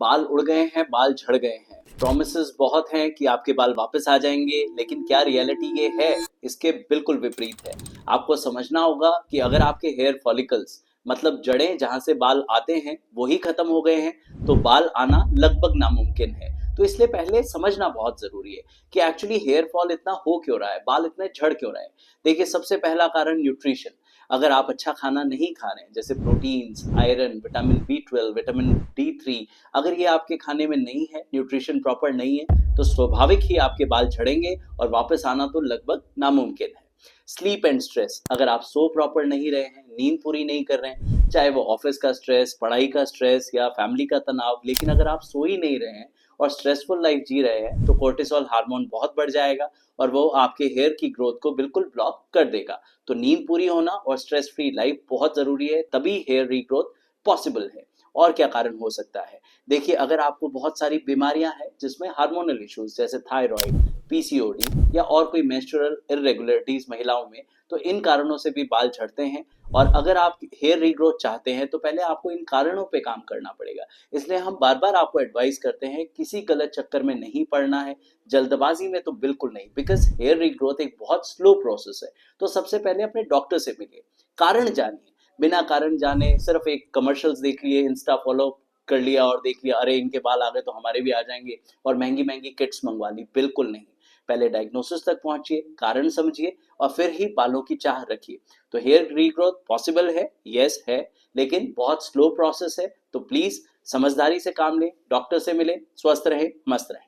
बाल उड़ गए हैं, बाल झड़ गए हैं। प्रोमिसेस बहुत हैं कि आपके बाल वापस आ जाएंगे, लेकिन क्या रियलिटी ये है? इसके बिल्कुल विपरीत है। आपको समझना होगा कि अगर आपके हेयर फॉलिकल्स मतलब जड़ें जहां से बाल आते हैं वो ही खत्म हो गए हैं, तो बाल आना लगभग नामुमकिन है। तो इसलिए पहले समझना बहुत जरूरी है कि एक्चुअली हेयर फॉल इतना हो क्यों रहा है, बाल इतने झड़ क्यों रहे हैं। देखिए, सबसे पहला कारण न्यूट्रिशन। अगर आप अच्छा खाना नहीं खा रहे हैं, जैसे proteins, iron, vitamin B12, vitamin D3, अगर ये आपके खाने में नहीं है, न्यूट्रिशन प्रॉपर नहीं है, तो स्वाभाविक ही आपके बाल झड़ेंगे और वापस आना तो लगभग नामुमकिन है। स्लीप एंड स्ट्रेस, अगर आप सो प्रॉपर नहीं रहे हैं, नींद पूरी नहीं कर रहे हैं, चाहे वो ऑफिस का स्ट्रेस, पढ़ाई का स्ट्रेस या फैमिली का तनाव, लेकिन अगर आप सो ही नहीं रहे हैं और स्ट्रेसफुल लाइफ जी रहे हैं, तो कोर्टिसोल हार्मोन बहुत बढ़ जाएगा और वो आपके हेयर की ग्रोथ को बिल्कुल ब्लॉक कर देगा। तो नींद पूरी होना और स्ट्रेस फ्री लाइफ बहुत जरूरी है, तभी हेयर रीग्रोथ पॉसिबल है। और क्या कारण हो सकता है? देखिए, अगर आपको बहुत सारी बीमारियां हैं जिसमें हार्मोनल इश्यूज जैसे थायराइड, PCOD या और कोई मेंस्ट्रुअल इरेगुलरिटीज महिलाओं में, तो इन कारणों से भी बाल झड़ते हैं। और अगर आप हेयर रीग्रोथ चाहते हैं तो पहले आपको इन कारणों पे काम करना पड़ेगा। इसलिए हम बार बार आपको एडवाइस करते हैं, किसी गलत चक्कर में नहीं पड़ना है, जल्दबाजी में तो बिल्कुल नहीं, बिकॉज हेयर रीग्रोथ एक बहुत स्लो प्रोसेस है। तो सबसे पहले अपने डॉक्टर से मिलिए, कारण जानिए। बिना कारण जाने सिर्फ एक कमर्शियल्स देख लिए, इंस्टा फॉलो कर लिया और देख लिया अरे इनके बाल आ गए तो हमारे भी आ जाएंगे, और महंगी महंगी किट्स मंगवा ली, बिल्कुल नहीं। पहले डायग्नोसिस तक पहुंचिए, कारण समझिए और फिर ही बालों की चाह रखिए। तो हेयर रीग्रोथ पॉसिबल है, यस है, लेकिन बहुत स्लो प्रोसेस है। तो प्लीज समझदारी से काम लें, डॉक्टर से मिलें, स्वस्थ रहें, मस्त रहें।